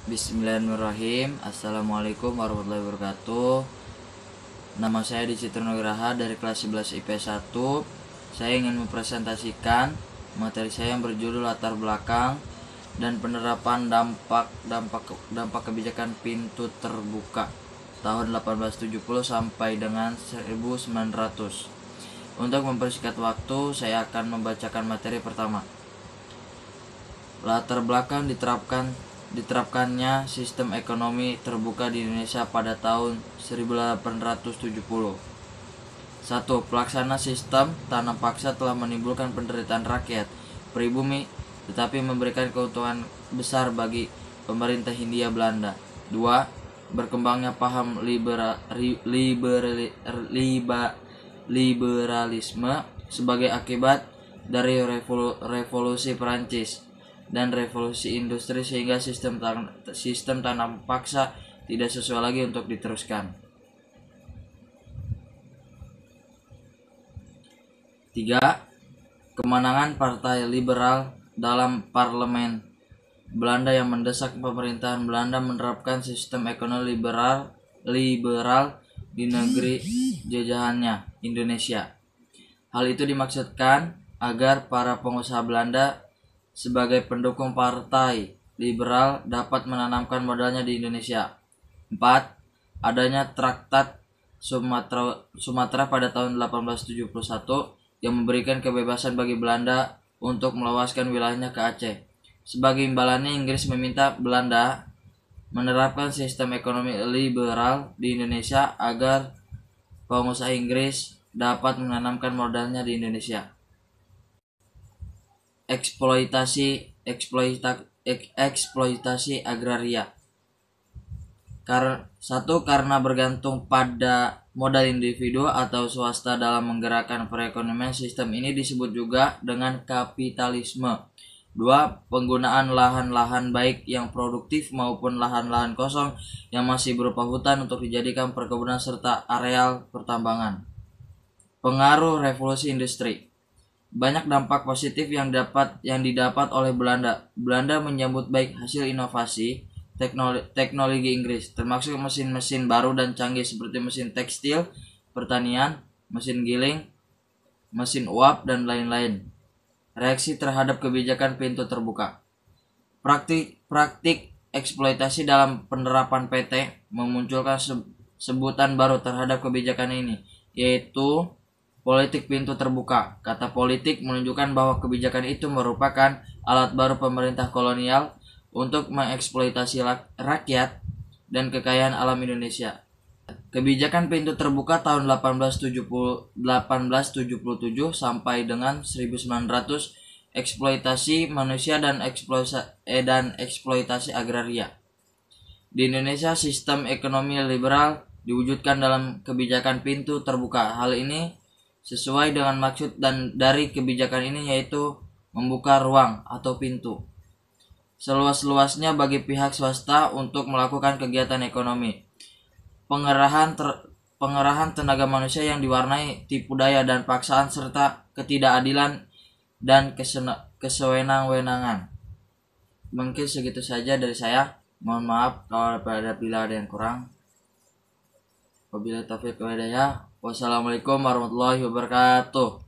Bismillahirrahmanirrahim. Assalamualaikum warahmatullahi wabarakatuh. Nama saya Dicitro Nugraha dari kelas 11 IP 1. Saya ingin mempresentasikan materi saya yang berjudul latar belakang dan penerapan dampak kebijakan pintu terbuka tahun 1870 sampai dengan 1900. Untuk mempersingkat waktu, saya akan membacakan materi pertama. Latar belakang diterapkannya sistem ekonomi terbuka di Indonesia pada tahun 1870. 1. Pelaksana sistem tanam paksa telah menimbulkan penderitaan rakyat pribumi, tetapi memberikan keuntungan besar bagi pemerintah Hindia Belanda. 2. Berkembangnya paham liberalisme sebagai akibat dari revolusi Perancis dan revolusi industri, sehingga sistem tanam paksa tidak sesuai lagi untuk diteruskan. 3. Kemenangan Partai Liberal dalam parlemen Belanda yang mendesak pemerintahan Belanda menerapkan sistem ekonomi liberal di negeri jajahannya, Indonesia. Hal itu dimaksudkan agar para pengusaha Belanda sebagai pendukung partai liberal dapat menanamkan modalnya di Indonesia. 4. Adanya Traktat Sumatera pada tahun 1871 yang memberikan kebebasan bagi Belanda untuk melewaskan wilayahnya ke Aceh. Sebagai imbalannya, Inggris meminta Belanda menerapkan sistem ekonomi liberal di Indonesia agar pengusaha Inggris dapat menanamkan modalnya di Indonesia. Eksploitasi agraria. Karena bergantung pada modal individu atau swasta dalam menggerakkan perekonomian, sistem ini disebut juga dengan kapitalisme. 2. Penggunaan lahan-lahan baik yang produktif maupun lahan-lahan kosong yang masih berupa hutan untuk dijadikan perkebunan serta areal pertambangan. Pengaruh revolusi industri. Banyak dampak positif yang didapat oleh Belanda. Belanda menyambut baik hasil inovasi teknologi Inggris, termasuk mesin-mesin baru dan canggih seperti mesin tekstil, pertanian, mesin giling, mesin uap, dan lain-lain. Reaksi terhadap kebijakan pintu terbuka. Praktik eksploitasi dalam penerapan PT memunculkan sebutan baru terhadap kebijakan ini, yaitu politik pintu terbuka. Kata politik menunjukkan bahwa kebijakan itu merupakan alat baru pemerintah kolonial untuk mengeksploitasi rakyat dan kekayaan alam Indonesia. Kebijakan pintu terbuka tahun 1877 sampai dengan 1900, eksploitasi manusia dan eksploitasi agraria. Di Indonesia, sistem ekonomi liberal diwujudkan dalam kebijakan pintu terbuka. Hal ini sesuai dengan maksud dari kebijakan ini, yaitu membuka ruang atau pintu seluas-luasnya bagi pihak swasta untuk melakukan kegiatan ekonomi. Pengerahan tenaga manusia yang diwarnai tipu daya dan paksaan serta ketidakadilan dan kesewenang-wenangan. Mungkin segitu saja dari saya. Mohon maaf kalau bila ada yang kurang. Wabillahi taufiq wal hidayah. Wassalamualaikum warahmatullahi wabarakatuh.